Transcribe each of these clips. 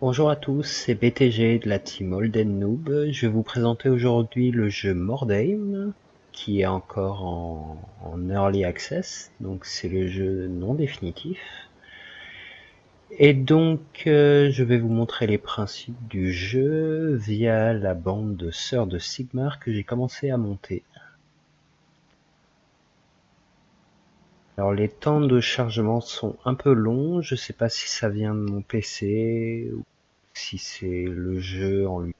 Bonjour à tous, c'est BTG de la team Holden Noob. Je vais vous présenter aujourd'hui le jeu Mordheim, qui est encore en Early Access, donc c'est le jeu non définitif. Et donc je vais vous montrer les principes du jeu via la bande de Sœurs de Sigmar que j'ai commencé à monter. Alors les temps de chargement sont un peu longs, je sais pas si ça vient de mon PC ou si c'est le jeu en lui.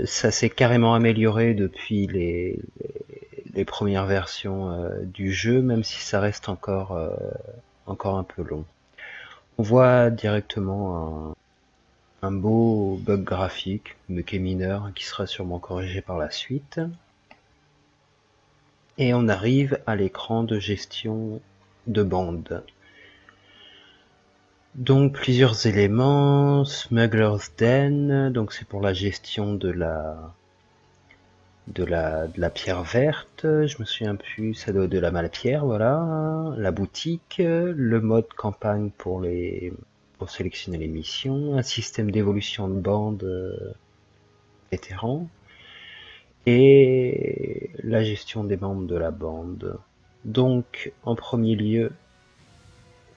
Ça s'est carrément amélioré depuis les premières versions du jeu, même si ça reste encore un peu long. On voit directement un beau bug graphique, mais qui est mineur, qui sera sûrement corrigé par la suite. Et on arrive à l'écran de gestion de bande. Donc plusieurs éléments, Smuggler's Den, donc c'est pour la gestion de la pierre verte, je me souviens plus, ça doit être de la malpierre, voilà, la boutique, le mode campagne pour sélectionner les missions, un système d'évolution de bande vétéran, et la gestion des membres de la bande. Donc, en premier lieu,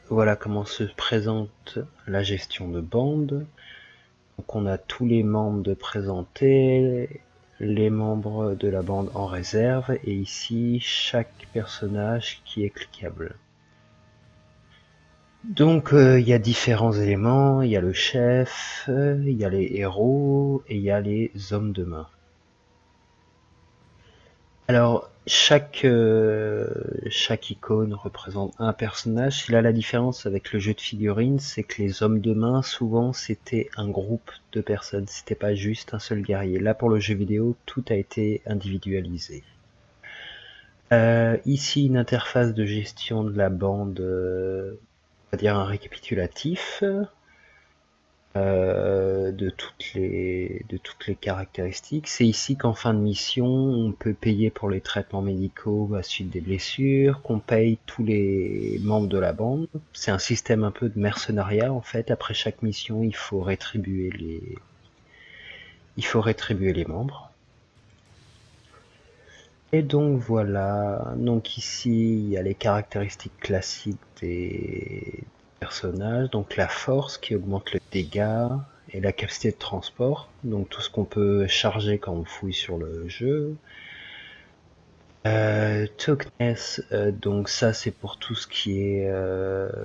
voilà comment se présente la gestion de bande. Donc on a tous les membres de présentés, les membres de la bande en réserve, et ici chaque personnage qui est cliquable. Donc il y a différents éléments, il y a le chef, il y a les héros, et il y a les hommes de main. Alors chaque icône représente un personnage. Là la différence avec le jeu de figurines, c'est que les hommes de main souvent c'était un groupe de personnes, c'était pas juste un seul guerrier. Là pour le jeu vidéo, tout a été individualisé. Ici une interface de gestion de la bande, on va dire un récapitulatif. De toutes les caractéristiques. C'est ici qu'en fin de mission, on peut payer pour les traitements médicaux à suite des blessures, qu'on paye tous les membres de la bande. C'est un système un peu de mercenariat en fait. Après chaque mission, il faut rétribuer les membres. Et donc voilà, donc ici il y a les caractéristiques classiques des personnages, donc la force qui augmente le dégât et la capacité de transport, donc tout ce qu'on peut charger quand on fouille sur le jeu. Toughness, donc ça c'est pour tout ce qui est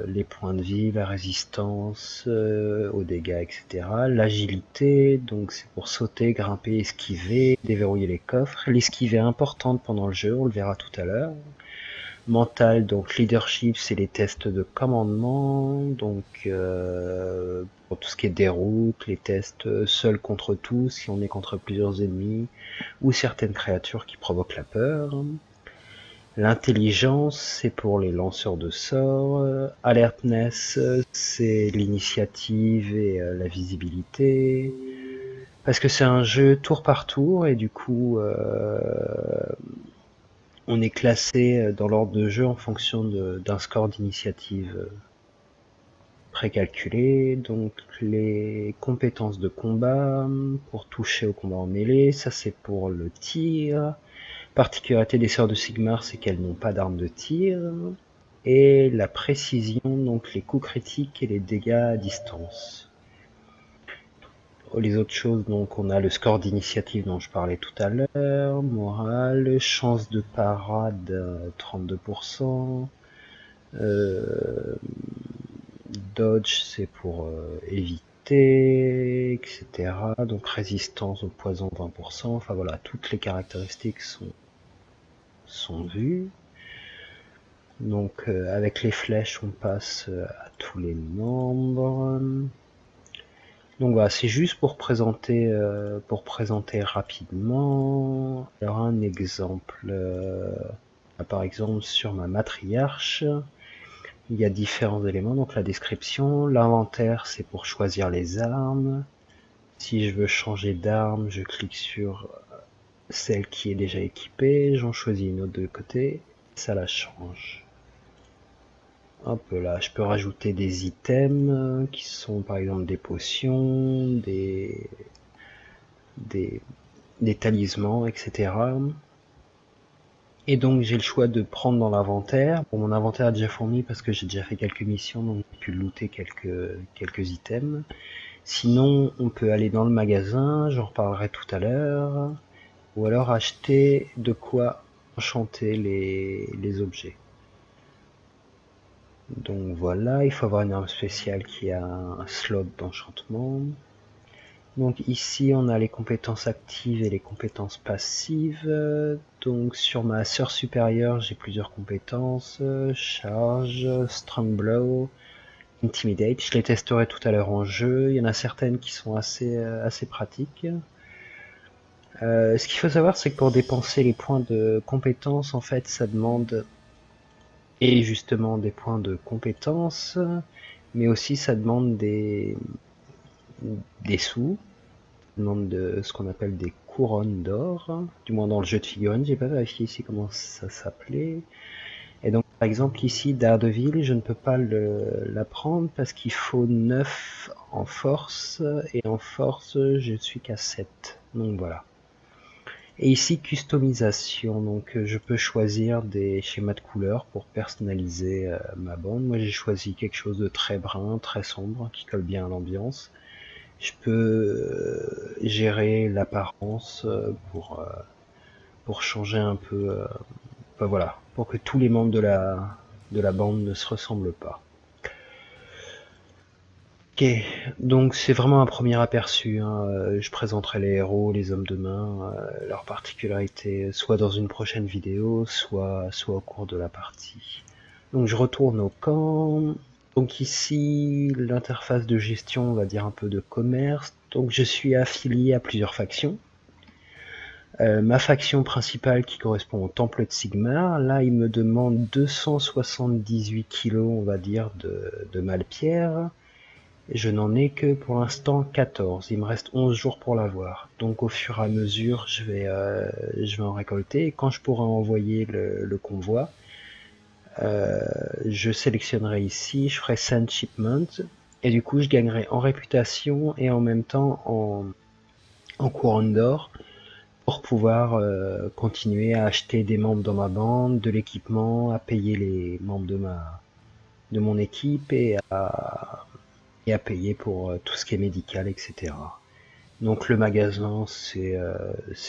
les points de vie, la résistance aux dégâts, etc. L'agilité, donc c'est pour sauter, grimper, esquiver, déverrouiller les coffres. L'esquive est importante pendant le jeu, on le verra tout à l'heure. Mental, donc leadership, c'est les tests de commandement, donc pour tout ce qui est déroute, les tests seul contre tous, si on est contre plusieurs ennemis, ou certaines créatures qui provoquent la peur. L'intelligence, c'est pour les lanceurs de sorts. Alertness, c'est l'initiative et la visibilité. Parce que c'est un jeu tour par tour et du coup, on est classé dans l'ordre de jeu en fonction d'un score d'initiative précalculé. Donc les compétences de combat pour toucher au combat en mêlée, ça c'est pour le tir. Particularité des sœurs de Sigmar, c'est qu'elles n'ont pas d'arme de tir. Et la précision, donc les coups critiques et les dégâts à distance. Les autres choses, donc on a le score d'initiative dont je parlais tout à l'heure, morale, chance de parade 32%, dodge c'est pour éviter, etc. Donc résistance au poison 20%, enfin voilà, toutes les caractéristiques sont vues. Donc avec les flèches on passe à tous les membres. Donc voilà, c'est juste pour présenter rapidement. Alors un exemple, par exemple sur ma matriarche, il y a différents éléments, donc la description, l'inventaire c'est pour choisir les armes. Si je veux changer d'arme, je clique sur celle qui est déjà équipée, j'en choisis une autre de côté, ça la change. Hop là, je peux rajouter des items qui sont par exemple des potions, des, des talismans, etc. Et donc j'ai le choix de prendre dans l'inventaire. Bon, mon inventaire a déjà fourni parce que j'ai déjà fait quelques missions, donc j'ai pu looter quelques items. Sinon, on peut aller dans le magasin, j'en reparlerai tout à l'heure, ou alors acheter de quoi enchanter les objets. Donc voilà, il faut avoir une arme spéciale qui a un slot d'enchantement. Donc ici on a les compétences actives et les compétences passives. Donc sur ma sœur supérieure j'ai plusieurs compétences. Charge, Strong Blow, Intimidate. Je les testerai tout à l'heure en jeu. Il y en a certaines qui sont assez pratiques. Ce qu'il faut savoir c'est que pour dépenser les points de compétences en fait ça demande et justement des points de compétences, mais aussi ça demande des sous, demande de ce qu'on appelle des couronnes d'or, du moins dans le jeu de figurines, j'ai pas vérifié ici comment ça s'appelait. Et donc par exemple ici Daredevil, je ne peux pas la prendre parce qu'il faut 9 en force, et en force je suis qu'à 7. Donc voilà. Et ici customisation, donc je peux choisir des schémas de couleurs pour personnaliser ma bande. Moi j'ai choisi quelque chose de très brun, très sombre, qui colle bien à l'ambiance. Je peux gérer l'apparence pour changer un peu, enfin, voilà, pour que tous les membres de la bande ne se ressemblent pas. Ok, donc c'est vraiment un premier aperçu, hein. Je présenterai les héros, les hommes de main, leurs particularités, soit dans une prochaine vidéo, soit au cours de la partie. Donc je retourne au camp. Donc ici, l'interface de gestion, on va dire un peu de commerce. Donc je suis affilié à plusieurs factions. Ma faction principale qui correspond au Temple de Sigmar, là il me demande 278 kilos, on va dire, de Malpierre. Je n'en ai que pour l'instant 14. Il me reste 11 jours pour l'avoir. Donc au fur et à mesure, je vais en récolter. Et quand je pourrai envoyer le convoi, je sélectionnerai ici, je ferai Send Shipment. Et du coup, je gagnerai en réputation et en même temps en couronne d'or pour pouvoir continuer à acheter des membres dans ma bande, de l'équipement, à payer les membres de mon équipe et à payer pour tout ce qui est médical, etc. Donc le magasin, c'est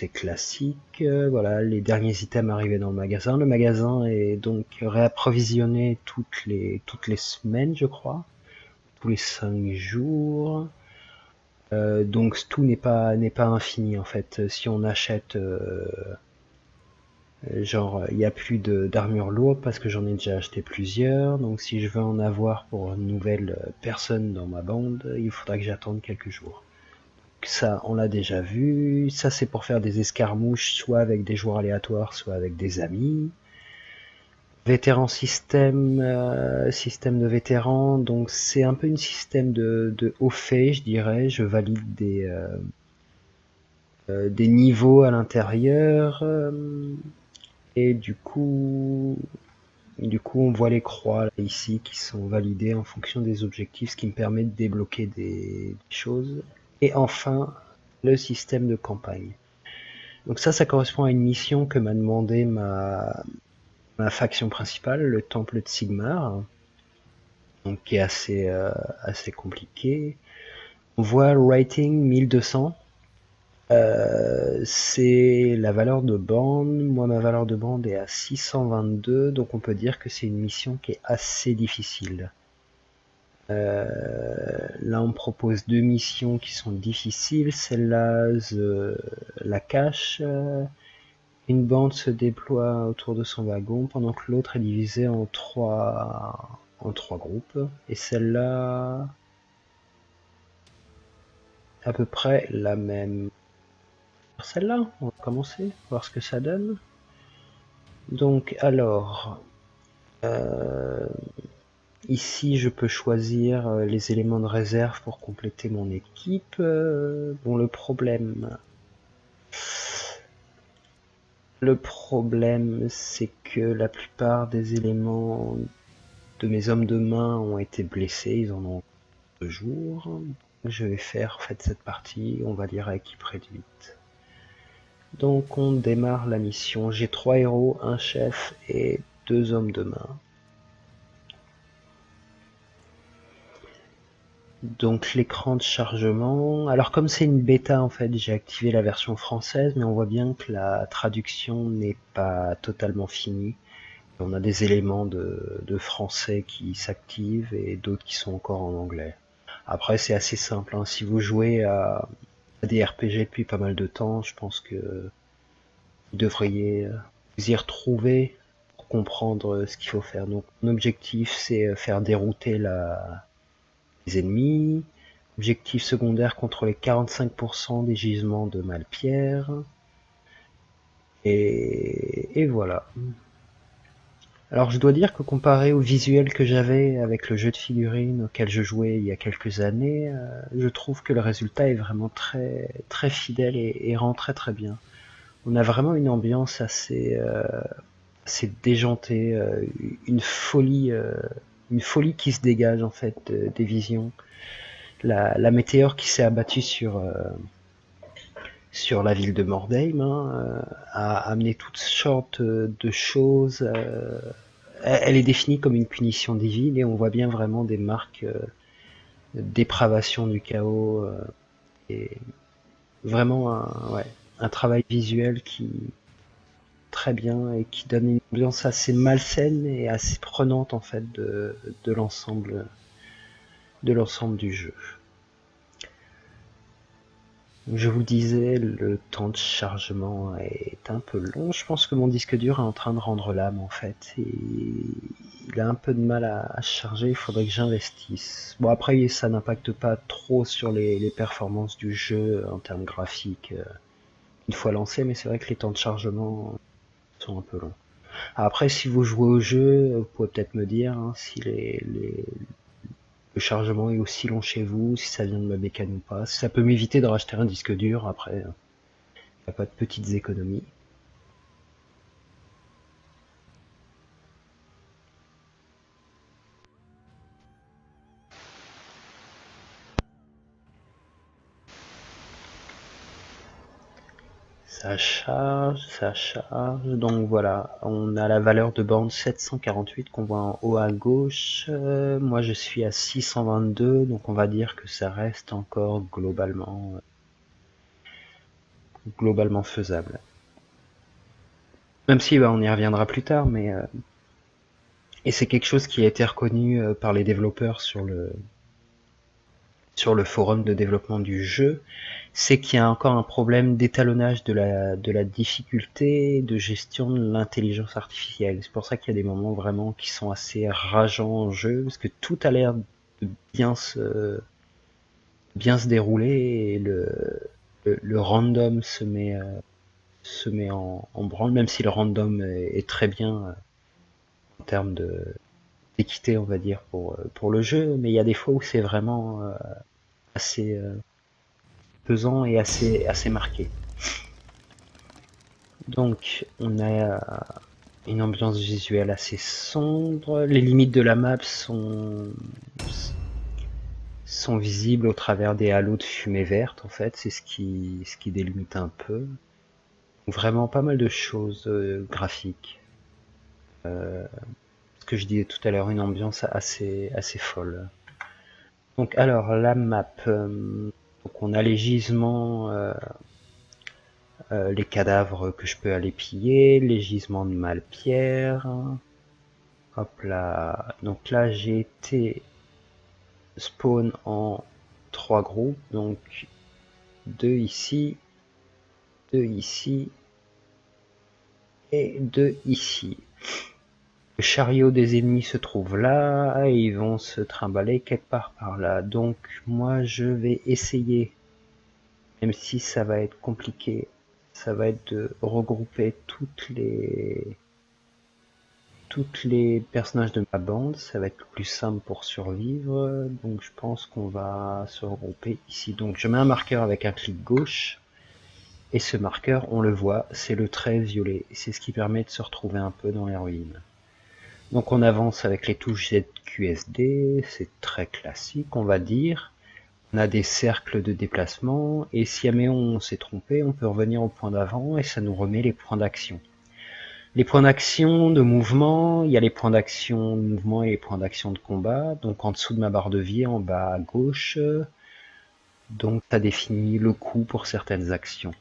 classique. Voilà, les derniers items arrivés dans le magasin. Le magasin est donc réapprovisionné toutes les semaines, je crois, tous les 5 jours. Donc tout n'est pas infini en fait. Si on achète, genre, il n'y a plus d'armure lourde parce que j'en ai déjà acheté plusieurs. Donc si je veux en avoir pour une nouvelle personne dans ma bande, il faudra que j'attende quelques jours. Ça, on l'a déjà vu. Ça, c'est pour faire des escarmouches, soit avec des joueurs aléatoires, soit avec des amis. Vétéran système de vétéran, donc c'est un peu une système de haut fait, je dirais. Je valide des niveaux à l'intérieur, et du coup, on voit les croix là, ici qui sont validées en fonction des objectifs, ce qui me permet de débloquer des choses. Et enfin, le système de campagne. Donc ça correspond à une mission que m'a demandé ma faction principale, le Temple de Sigmar, donc qui est assez compliqué. On voit rating 1200. C'est la valeur de bande. Moi, ma valeur de bande est à 622, donc on peut dire que c'est une mission qui est assez difficile. Là, on me propose 2 missions qui sont difficiles. Celle-là, la cache. Une bande se déploie autour de son wagon pendant que l'autre est divisée en trois groupes. Et celle-là, à peu près la même. Celle-là, on va commencer, voir ce que ça donne. Donc, alors, euh, ici, je peux choisir les éléments de réserve pour compléter mon équipe. Bon, le problème, c'est que la plupart des éléments de mes hommes de main ont été blessés, ils en ont 2 jours. Je vais faire en fait cette partie, on va dire à équipe réduite. Donc on démarre la mission. J'ai 3 héros, un chef et 2 hommes de main. Donc l'écran de chargement. Alors comme c'est une bêta en fait, j'ai activé la version française, mais on voit bien que la traduction n'est pas totalement finie. On a des éléments de français qui s'activent et d'autres qui sont encore en anglais. Après c'est assez simple, hein. Si vous jouez à des RPG depuis pas mal de temps, je pense que vous devriez vous y retrouver pour comprendre ce qu'il faut faire. Donc mon objectif c'est faire dérouter les ennemis. Objectif secondaire, contrôler 45% des gisements de Malpierre. Et voilà. Alors je dois dire que comparé au visuel que j'avais avec le jeu de figurines auquel je jouais il y a quelques années, je trouve que le résultat est vraiment très, très fidèle et rend très très bien. On a vraiment une ambiance assez déjantée, une folie qui se dégage en fait des visions. La météore qui s'est abattue sur la ville de Mordheim a amené toutes sortes de choses. Elle est définie comme une punition divine et on voit bien vraiment des marques de dépravation du chaos et vraiment un travail visuel qui très bien et qui donne une ambiance assez malsaine et assez prenante en fait de l'ensemble du jeu. Je vous disais, le temps de chargement est un peu long. Je pense que mon disque dur est en train de rendre l'âme en fait. Et il a un peu de mal à charger, il faudrait que j'investisse. Bon après ça n'impacte pas trop sur les performances du jeu en termes graphiques une fois lancé, mais c'est vrai que les temps de chargement sont un peu longs. Après si vous jouez au jeu, vous pouvez peut-être me dire si le chargement est aussi long chez vous, si ça vient de ma bécane ou pas. Si ça peut m'éviter de racheter un disque dur, après, il n'y a pas de petites économies. Ça charge, donc voilà, on a la valeur de borne 748 qu'on voit en haut à gauche. Moi je suis à 622, donc on va dire que ça reste encore globalement faisable. Même si on y reviendra plus tard, mais et c'est quelque chose qui a été reconnu par les développeurs sur le forum de développement du jeu, c'est qu'il y a encore un problème d'étalonnage de la difficulté, de gestion de l'intelligence artificielle. C'est pour ça qu'il y a des moments vraiment qui sont assez rageants en jeu, parce que tout a l'air de bien se dérouler et le random se met en branle, même si le random est très bien en termes d'équité, on va dire, pour le jeu, mais il y a des fois où c'est vraiment assez pesant et assez marqué. Donc on a une ambiance visuelle assez sombre, les limites de la map sont visibles au travers des halos de fumée verte en fait, c'est ce qui délimite un peu. Vraiment pas mal de choses graphiques. Ce que je disais tout à l'heure, une ambiance assez folle. Donc alors la map, donc on a les gisements, les cadavres que je peux aller piller, les gisements de Malpierre. Hop là, donc là j'ai été spawn en 3 groupes, donc 2 ici, 2 ici et 2 ici. Le chariot des ennemis se trouve là, et ils vont se trimballer quelque part par là. Donc moi je vais essayer, même si ça va être compliqué, ça va être de regrouper toutes les personnages de ma bande, ça va être le plus simple pour survivre, donc je pense qu'on va se regrouper ici. Donc je mets un marqueur avec un clic gauche, et ce marqueur, on le voit, c'est le trait violet, c'est ce qui permet de se retrouver un peu dans les ruines. Donc on avance avec les touches ZQSD, c'est très classique on va dire. On a des cercles de déplacement et si jamais on s'est trompé, on peut revenir au point d'avant et ça nous remet les points d'action. Les points d'action de mouvement, il y a les points d'action de mouvement et les points d'action de combat. Donc en dessous de ma barre de vie, en bas à gauche, donc ça définit le coût pour certaines actions.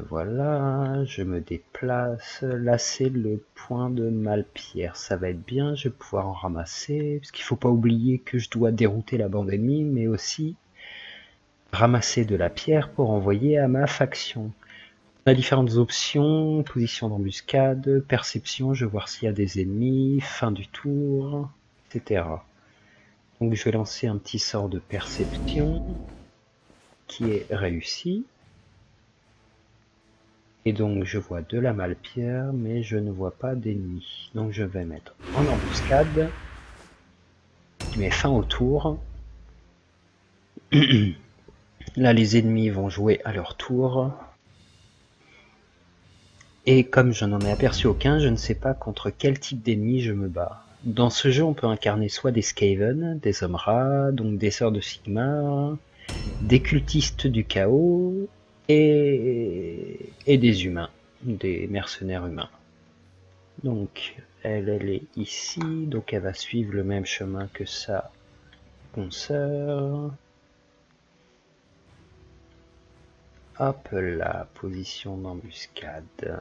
Voilà, je me déplace. Là, c'est le point de Malpierre. Ça va être bien, je vais pouvoir en ramasser. Parce qu'il ne faut pas oublier que je dois dérouter la bande ennemie, mais aussi ramasser de la pierre pour envoyer à ma faction. On a différentes options, position d'embuscade, perception, je vais voir s'il y a des ennemis, fin du tour, etc. Donc je vais lancer un petit sort de perception qui est réussi. Et donc je vois de la Malpierre, mais je ne vois pas d'ennemis. Donc je vais mettre en embuscade. Je mets fin au tour. Là les ennemis vont jouer à leur tour. Et comme je n'en ai aperçu aucun, je ne sais pas contre quel type d'ennemi je me bats. Dans ce jeu, on peut incarner soit des Skaven, des hommes rats, donc des sœurs de Sigmar, des cultistes du chaos, et des humains, des mercenaires humains. Donc, elle est ici, donc elle va suivre le même chemin que sa consoeur. Hop là, position d'embuscade.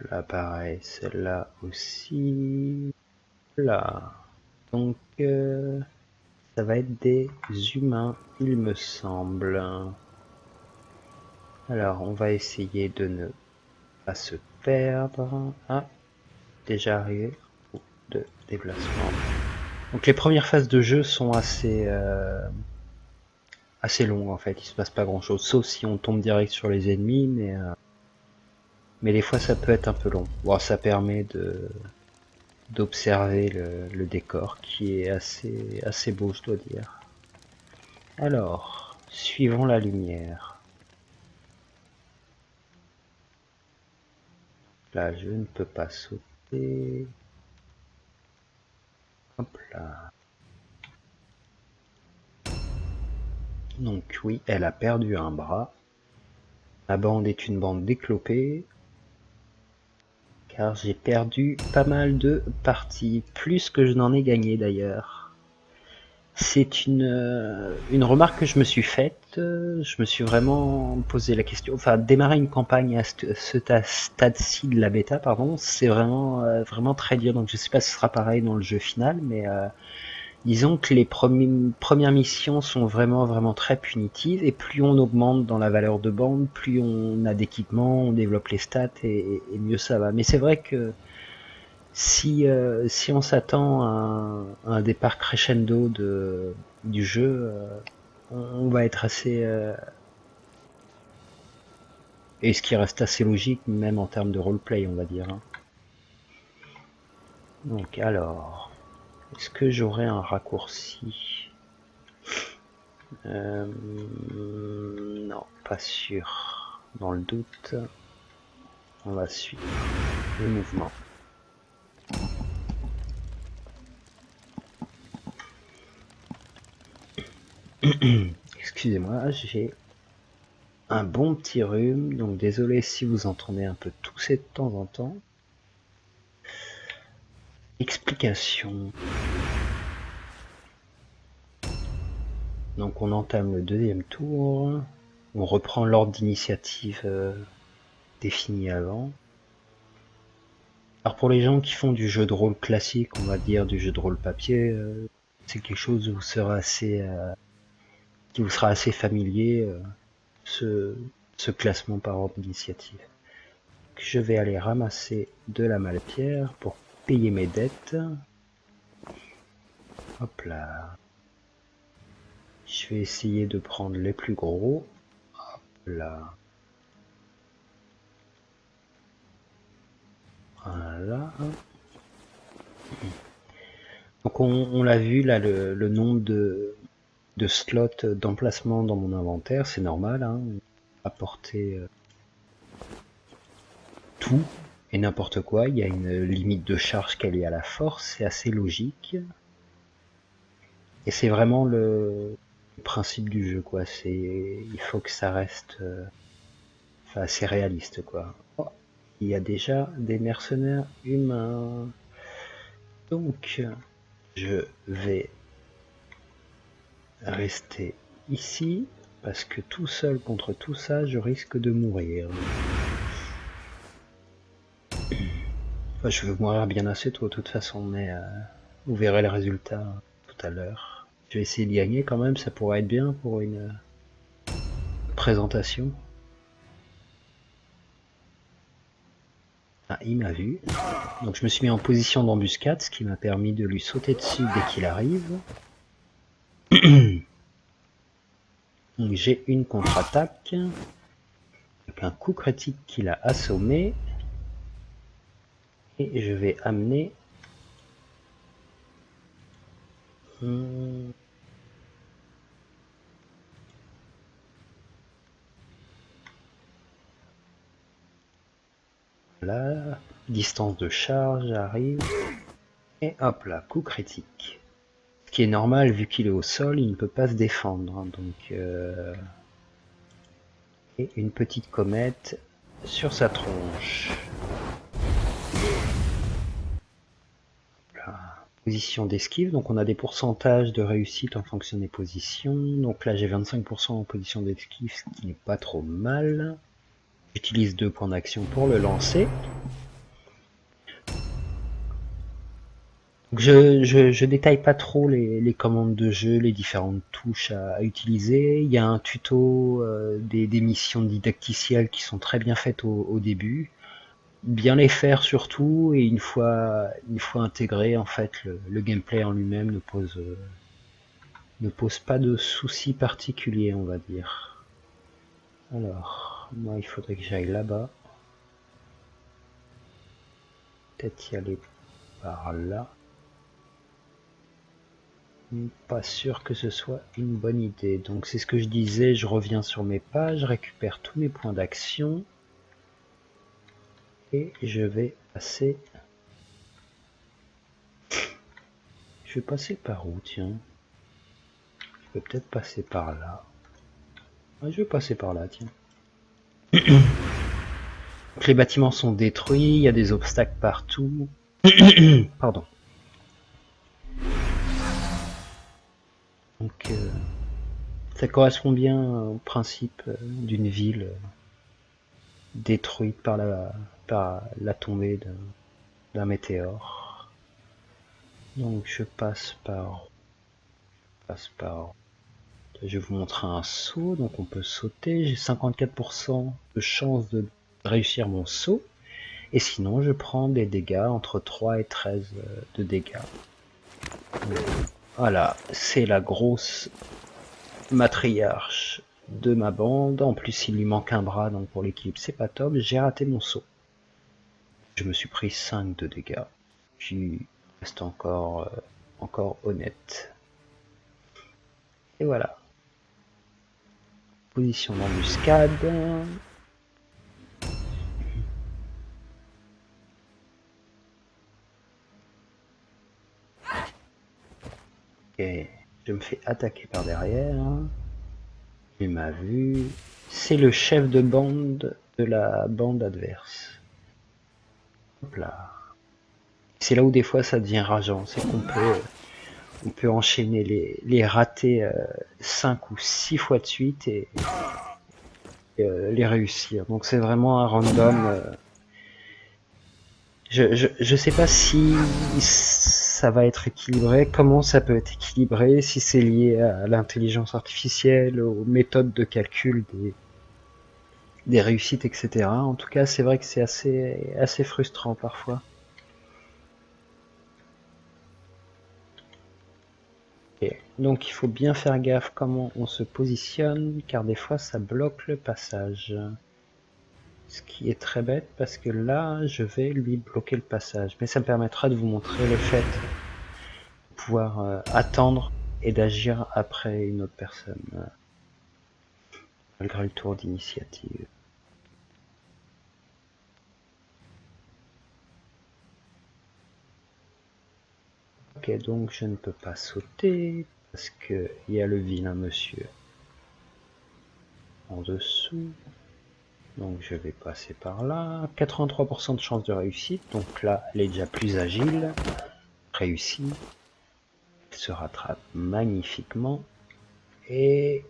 Là, pareil, celle-là aussi. Là. Donc, ça va être des humains, il me semble. Alors, on va essayer de ne pas se perdre. Ah, déjà arrivé. De déplacement. Donc, les premières phases de jeu sont assez longues en fait. Il se passe pas grand-chose, sauf si on tombe direct sur les ennemis, mais des fois ça peut être un peu long. Bon, ça permet d'observer le décor qui est assez beau, je dois dire. Alors, suivons la lumière. Là, je ne peux pas sauter. Hop là. Donc oui, elle a perdu un bras. La bande est une bande déclopée. Car j'ai perdu pas mal de parties. Plus que je n'en ai gagné d'ailleurs. C'est une remarque que je me suis faite. Je me suis vraiment posé la question. Enfin, démarrer une campagne à ce stade-ci de la bêta, pardon, c'est vraiment très dur. Donc je sais pas si ce sera pareil dans le jeu final, mais disons que les premières missions sont vraiment très punitives. Et plus on augmente dans la valeur de bande, plus on a d'équipement, on développe les stats et mieux ça va. Mais c'est vrai que si on s'attend à un départ crescendo du jeu, on va être assez... et ce qui reste assez logique, même en termes de roleplay, on va dire. Hein. Donc alors, est-ce que j'aurai un raccourci Non, pas sûr. Dans le doute, on va suivre le mouvement. Excusez-moi, j'ai un bon petit rhume, donc désolé si vous entendez un peu tousser de temps en temps. Explication. Donc on entame le deuxième tour, on reprend l'ordre d'initiative défini avant. Alors pour les gens qui font du jeu de rôle classique, on va dire du jeu de rôle papier, c'est quelque chose où vous serez qui vous sera assez familier, ce classement par ordre d'initiative. Je vais aller ramasser de la Malpierre pour payer mes dettes. Hop là. Je vais essayer de prendre les plus gros. Hop là. Voilà. Donc on l'a vu là, le nombre de slots d'emplacement dans mon inventaire, c'est normal, hein, apporter tout et n'importe quoi, il y a une limite de charge qui est liée à la force, c'est assez logique. Et c'est vraiment le principe du jeu, quoi. Il faut que ça reste assez réaliste, quoi. Oh, il y a déjà des mercenaires humains. Donc, je vais rester ici, parce que tout seul contre tout ça, je risque de mourir. Enfin, je vais mourir bien assez tôt, de toute façon, mais vous verrez le résultat tout à l'heure. Je vais essayer d'y gagner quand même, ça pourrait être bien pour une présentation. Ah, il m'a vu. Donc je me suis mis en position d'embuscade, ce qui m'a permis de lui sauter dessus dès qu'il arrive. Donc j'ai une contre-attaque. Avec un coup critique qui l'a assommé. Et je vais amener... Voilà. Distance de charge arrive. Et hop là, coup critique. Ce qui est normal, vu qu'il est au sol, il ne peut pas se défendre. Donc, et une petite comète sur sa tronche. Là. Position d'esquive, donc on a des pourcentages de réussite en fonction des positions. Donc là j'ai 25% en position d'esquive, ce qui n'est pas trop mal. J'utilise 2 points d'action pour le lancer. Donc je détaille pas trop les commandes de jeu, les différentes touches à utiliser. Il y a un tuto, des missions didacticielles qui sont très bien faites au début. Bien les faire surtout, et une fois intégré, en fait, le gameplay en lui-même ne pose pas de soucis particuliers, on va dire. Alors, moi il faudrait que j'aille là-bas. Peut-être y aller par là. Pas sûr que ce soit une bonne idée. Donc c'est ce que je disais, je reviens sur mes pages, je récupère tous mes points d'action. Et je vais passer... Je vais passer par où, tiens? Je peux peut-être passer par là. Ah, je vais passer par là, tiens. Donc, les bâtiments sont détruits, il y a des obstacles partout. Pardon. Donc ça correspond bien au principe d'une ville détruite par la tombée d'un météore. Donc je passe par... Je vais vous montrer un saut, donc on peut sauter. J'ai 54% de chance de réussir mon saut. Et sinon, je prends des dégâts entre 3 et 13 de dégâts. Donc, voilà, c'est la grosse matriarche de ma bande. En plus, il lui manque un bras, donc pour l'équilibre, c'est pas top. J'ai raté mon saut. Je me suis pris 5 de dégâts. Je reste encore honnête. Et voilà. Position d'embuscade. Et je me fais attaquer par derrière. Il m'a vu. C'est le chef de bande de la bande adverse. Hop là. C'est là où des fois ça devient rageant. C'est qu'on peut enchaîner les ratés 5 ou 6 fois de suite et les réussir. Donc c'est vraiment un random. Je sais pas si ça va être équilibré, comment ça peut être équilibré, si c'est lié à l'intelligence artificielle, aux méthodes de calcul des réussites, etc. En tout cas, c'est vrai que c'est assez frustrant parfois. Et donc il faut bien faire gaffe comment on se positionne, car des fois ça bloque le passage. Ce qui est très bête, parce que là, je vais lui bloquer le passage. Mais ça me permettra de vous montrer le fait de pouvoir attendre et d'agir après une autre personne, malgré le tour d'initiative. Ok, donc je ne peux pas sauter parce que il y a le vilain monsieur en dessous. Donc je vais passer par là. 83% de chance de réussite. Donc là, elle est déjà plus agile. Réussie. Elle se rattrape magnifiquement. Et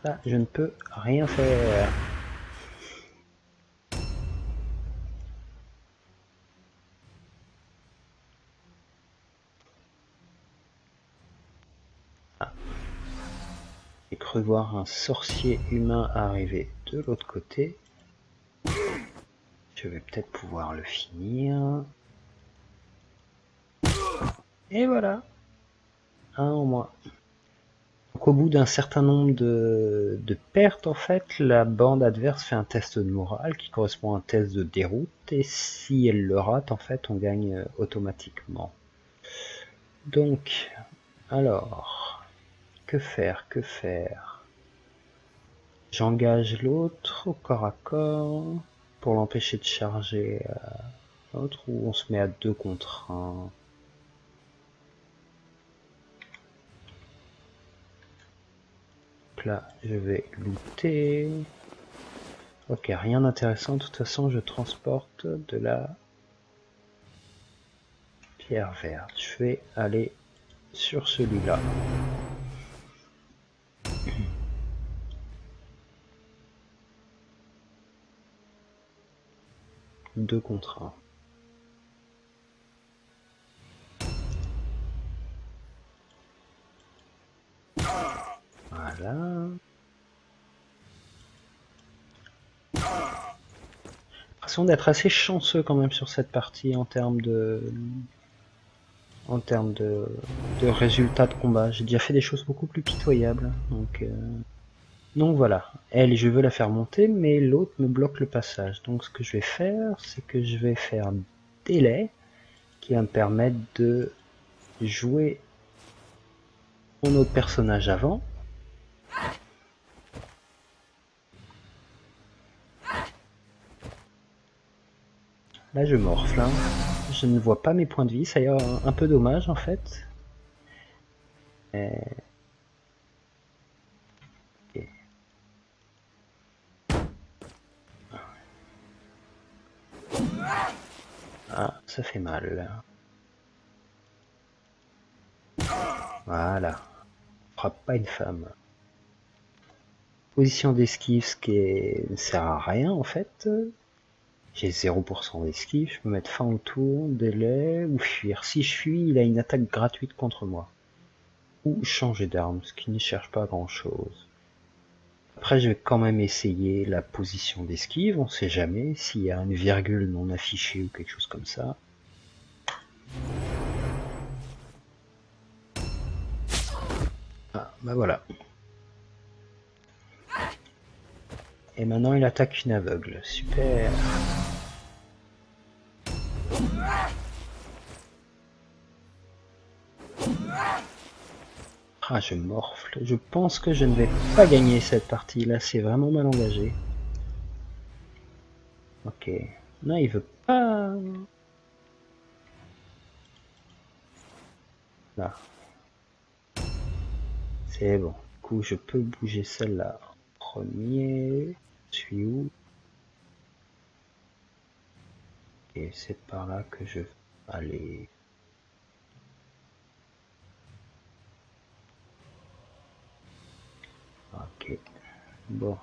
là, je ne peux rien faire. Ah. J'ai cru voir un sorcier humain arriver de l'autre côté. Je vais peut-être pouvoir le finir. Et voilà. Un en moins. Donc, au bout d'un certain nombre de pertes, en fait, la bande adverse fait un test de morale qui correspond à un test de déroute, et si elle le rate, en fait, on gagne automatiquement. Donc, alors, que faire, que faire? J'engage l'autre au corps à corps pour l'empêcher de charger l'autre, ou on se met à 2 contre 1. Donc là, je vais looter. Ok, rien d'intéressant. De toute façon, je transporte de la pierre verte. Je vais aller sur celui-là. Deux contre 1. Voilà. L'impression d'être assez chanceux quand même sur cette partie en termes de résultats de combat. J'ai déjà fait des choses beaucoup plus pitoyables. Donc voilà. Elle, je veux la faire monter, mais l'autre me bloque le passage. Donc ce que je vais faire, c'est que je vais faire délai qui va me permettre de jouer mon autre personnage avant. Là je morfle, hein. Je ne vois pas mes points de vie, ça y est, un peu dommage en fait. Et... Et... Ah, ça fait mal. Voilà. On frappe pas une femme. Position d'esquive, ce qui ne sert à rien en fait. J'ai 0% d'esquive, je peux mettre fin au tour, délai ou fuir. Si je fuis, il a une attaque gratuite contre moi. Ou changer d'arme, ce qui ne cherche pas grand chose. Après, je vais quand même essayer la position d'esquive, on sait jamais s'il y a une virgule non affichée ou quelque chose comme ça. Ah, bah voilà. Et maintenant, il attaque une aveugle. Super. Ah, je morfle. Je pense que je ne vais pas gagner cette partie-là. C'est vraiment mal engagé. Ok. Non, il veut pas... Là. C'est bon. Du coup, je peux bouger celle-là en premier. Je suis où? Et c'est par là que je vais aller. Ok. Bon.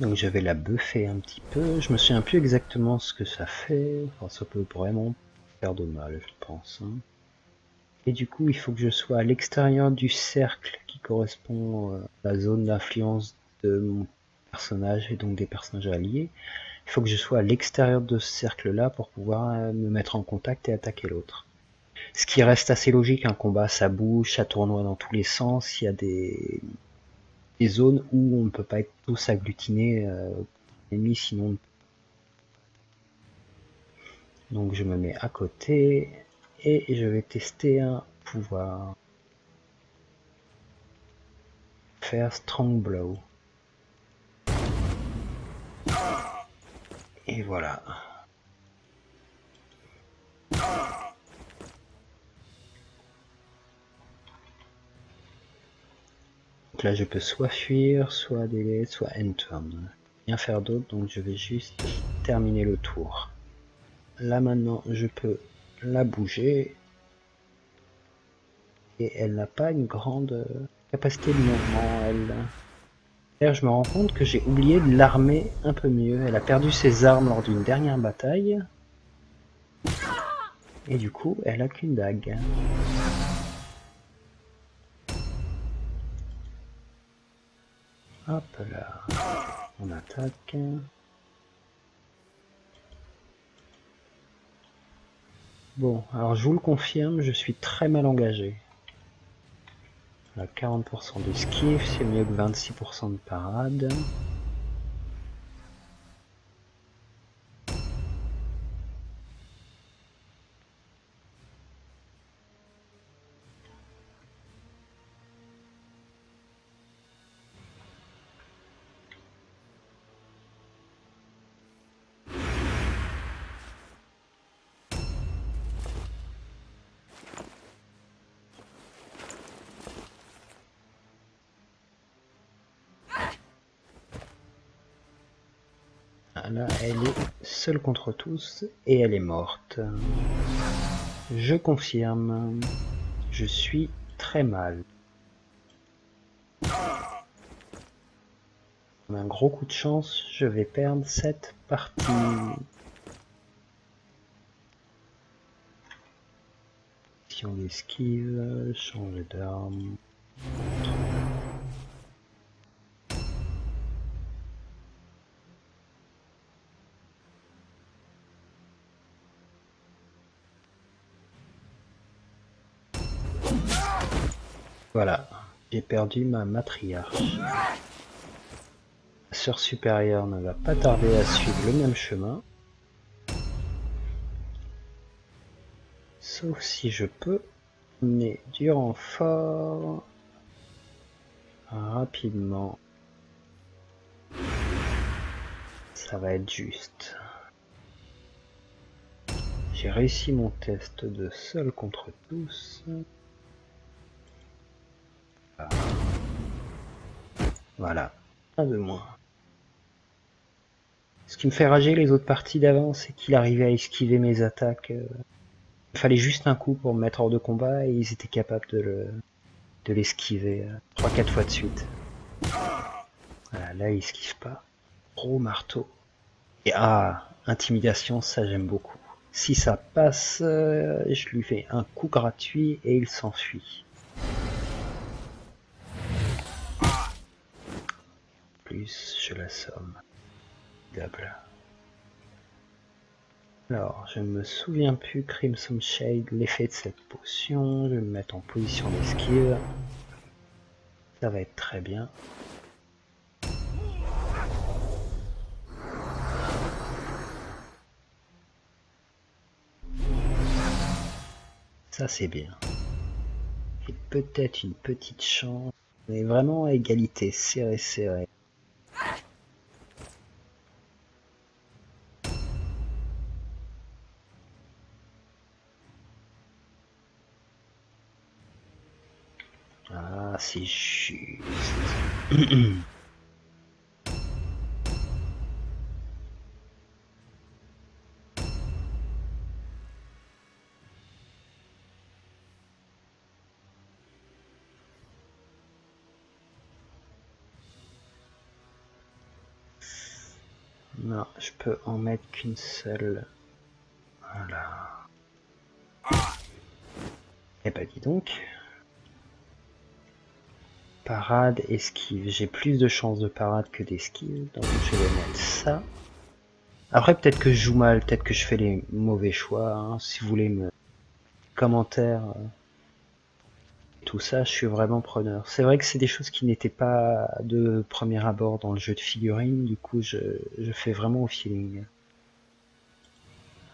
Donc je vais la buffer un petit peu. Je me souviens plus exactement ce que ça fait. Enfin, ça peut vraiment faire de mal, je pense. Hein. Et du coup, il faut que je sois à l'extérieur du cercle qui correspond à la zone d'influence de mon personnages et donc des personnages alliés. Il faut que je sois à l'extérieur de ce cercle-là pour pouvoir me mettre en contact et attaquer l'autre. Ce qui reste assez logique, un combat, ça bouge, ça tournoie dans tous les sens, il y a des zones où on ne peut pas être tous agglutinés ennemis, sinon. Donc je me mets à côté et je vais tester un pouvoir. Faire Strong Blow. Et voilà. Donc là je peux soit fuir, soit délai, soit end turn. Rien faire d'autre, donc je vais juste terminer le tour. Là maintenant je peux la bouger. Et elle n'a pas une grande capacité de mouvement, elle. D'ailleurs je me rends compte que j'ai oublié de l'armer un peu mieux. Elle a perdu ses armes lors d'une dernière bataille. Et du coup elle a qu'une dague. Hop là. On attaque. Bon, alors je vous le confirme, je suis très mal engagé. On a 40% d'esquive, c'est mieux que 26% de parade. Là, elle est seule contre tous et elle est morte. Je confirme, je suis très mal. On a un gros coup de chance, je vais perdre cette partie. Si on esquive, changer d'arme. Voilà, j'ai perdu ma matriarche. La sœur supérieure ne va pas tarder à suivre le même chemin. Sauf si je peux amener du renfort rapidement. Ça va être juste. J'ai réussi mon test de seul contre tous. Voilà, un de moins. Ce qui me fait rager les autres parties d'avant, c'est qu'il arrivait à esquiver mes attaques. Il fallait juste un coup pour me mettre hors de combat et ils étaient capables de l'esquiver 3-4 fois de suite. Voilà, là il esquive pas. Gros marteau. Et intimidation, ça j'aime beaucoup. Si ça passe, je lui fais un coup gratuit et il s'enfuit. Plus, je l'assomme. Double. Alors, je ne me souviens plus Crimson Shade, l'effet de cette potion. Je vais me mettre en position d'esquive. Ça va être très bien. Ça c'est bien. Et peut-être une petite chance. Mais vraiment à égalité, serré serré. Ah, c'est juste. Non, je peux en mettre qu'une seule. Voilà. Eh ben dis donc. parade, esquive. J'ai plus de chances de parade que d'esquive, donc je vais mettre ça. Après, peut-être que je joue mal, peut-être que je fais les mauvais choix. Hein. Si vous voulez me commentaires, tout ça, je suis vraiment preneur. C'est vrai que c'est des choses qui n'étaient pas de premier abord dans le jeu de figurines, du coup je fais vraiment au feeling.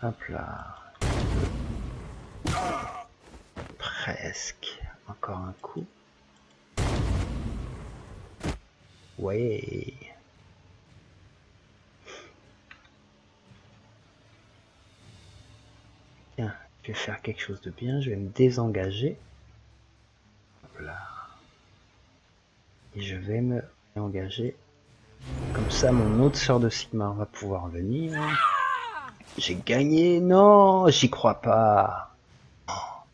Hop là. Presque. Encore un coup. Ouais. Tiens, je vais faire quelque chose de bien, je vais me désengager. Hop là. Et je vais me engager. Comme ça, mon autre sœur de Sigmar va pouvoir venir. J'ai gagné. Non, j'y crois pas.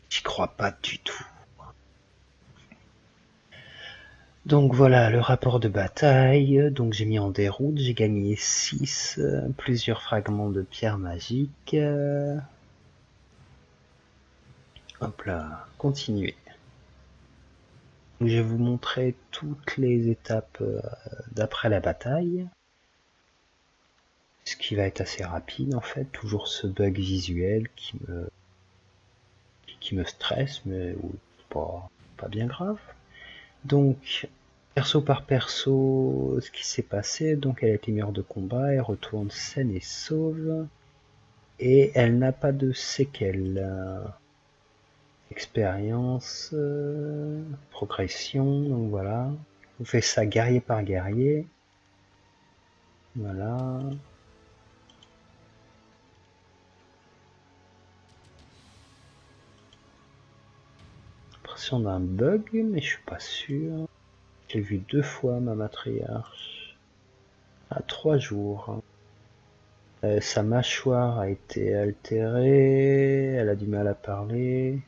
J'y crois pas du tout. Donc voilà le rapport de bataille. Donc j'ai mis en déroute. J'ai gagné 6. Plusieurs fragments de pierre magique. Hop là, continuer. Donc, je vais vous montrer toutes les étapes d'après la bataille. Ce qui va être assez rapide en fait. Toujours ce bug visuel qui me stresse, mais pas bien grave. Donc, perso par perso, ce qui s'est passé, donc elle a été mise hors de combat, elle retourne saine et sauve, et elle n'a pas de séquelles. Expérience, progression, donc voilà. On fait ça guerrier par guerrier. Voilà. L'impression d'un bug, mais je suis pas sûr. J'ai vu 2 fois ma matriarche. À 3 jours. Sa mâchoire a été altérée, elle a du mal à parler.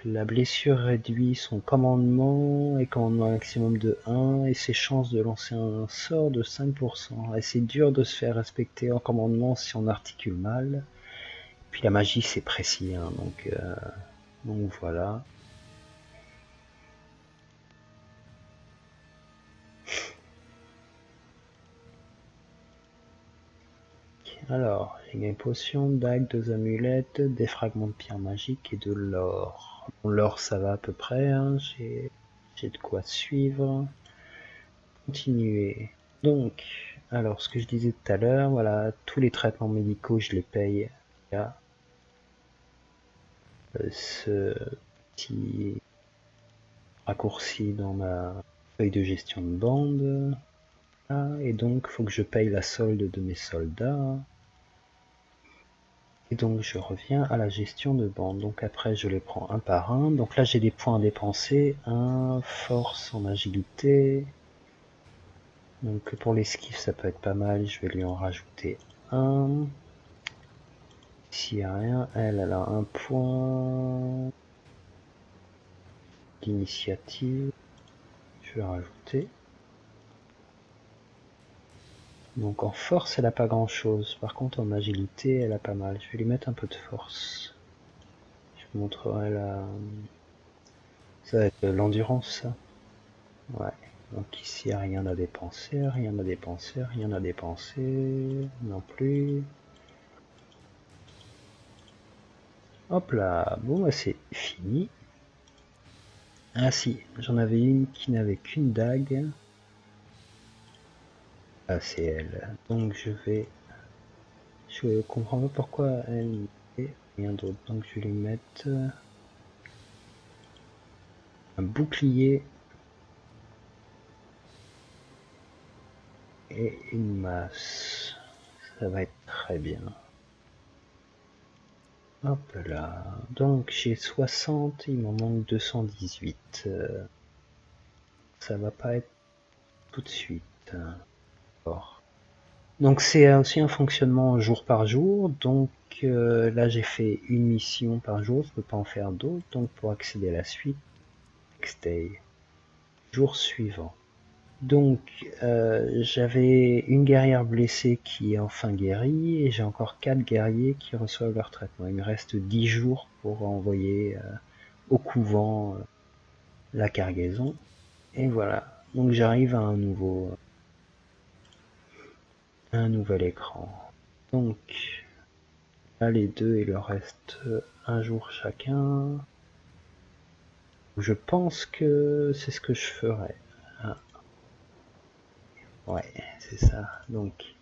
La blessure réduit son commandement et commandement maximum de 1 et ses chances de lancer un sort de 5%. Et c'est dur de se faire respecter en commandement si on articule mal. Puis la magie c'est précis, hein, donc voilà. Alors, j'ai gagné potion, dague, 2 amulettes, des fragments de pierre magique et de l'or. Bon, l'or ça va à peu près, hein, j'ai de quoi suivre. Continuer. Donc, alors ce que je disais tout à l'heure, voilà, tous les traitements médicaux je les paye via ce petit raccourci dans ma feuille de gestion de bande. Et donc, il faut que je paye la solde de mes soldats. Et donc, je reviens à la gestion de bande. Donc après, je les prends un par un. Donc là, j'ai des points à dépenser. 1, force en agilité. Donc pour l'esquive, ça peut être pas mal. Je vais lui en rajouter 1. S'il n'y a rien, elle a un point d'initiative. Je vais rajouter. Donc en force, elle a pas grand chose. Par contre, en agilité, elle a pas mal. Je vais lui mettre un peu de force. Je vous montrerai la... Ça va être l'endurance, ça. Ouais. Donc ici, rien à dépenser, rien à dépenser, rien à dépenser. Non plus. Hop là. Bon, bah, c'est fini. Ah si, j'en avais une qui n'avait qu'une dague. Ah, c'est elle. Donc je comprends pas pourquoi elle et rien d'autre. Donc je vais lui mettre un bouclier et une masse. Ça va être très bien. Hop là. Donc j'ai 60, il m'en manque 218. Ça va pas être tout de suite. Donc c'est aussi un fonctionnement jour par jour. Donc là j'ai fait une mission par jour, je peux pas en faire d'autres. Donc pour accéder à la suite, next day, jour suivant. Donc j'avais une guerrière blessée qui est enfin guérie et j'ai encore 4 guerriers qui reçoivent leur traitement. Il me reste 10 jours pour envoyer au couvent la cargaison. Et voilà, donc j'arrive à un nouvel écran. Donc là les deux, il leur reste un jour chacun. Je pense que c'est ce que je ferai. Ah. Ouais, c'est ça. Donc,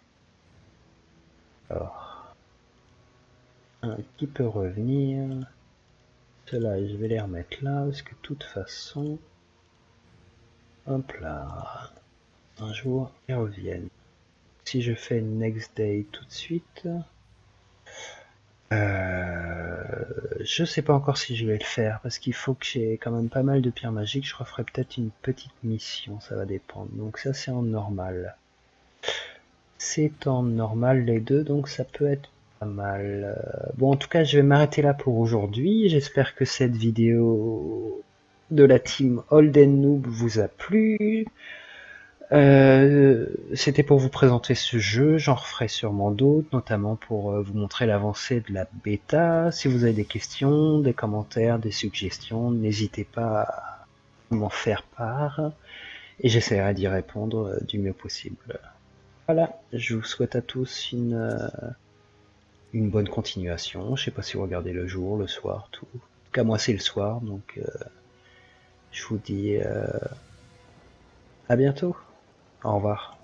alors, un qui peut revenir. Ceux-là, je vais les remettre là, parce que de toute façon, hop là, un jour, ils reviennent. Si je fais next day tout de suite, je sais pas encore si je vais le faire, parce qu'il faut que j'ai quand même pas mal de pierres magiques. Je referai peut-être une petite mission, ça va dépendre. Donc ça, c'est en normal. C'est en normal les deux, donc ça peut être pas mal. Bon, en tout cas, je vais m'arrêter là pour aujourd'hui. J'espère que cette vidéo de la team Holden Noob vous a plu. C'était pour vous présenter ce jeu, j'en referai sûrement d'autres, notamment pour vous montrer l'avancée de la bêta. Si vous avez des questions, des commentaires, des suggestions, n'hésitez pas à m'en faire part et j'essaierai d'y répondre du mieux possible. Voilà, je vous souhaite à tous une bonne continuation. Je sais pas si vous regardez le jour, le soir, tout. En tout cas, moi c'est le soir, donc je vous dis à bientôt. Au revoir.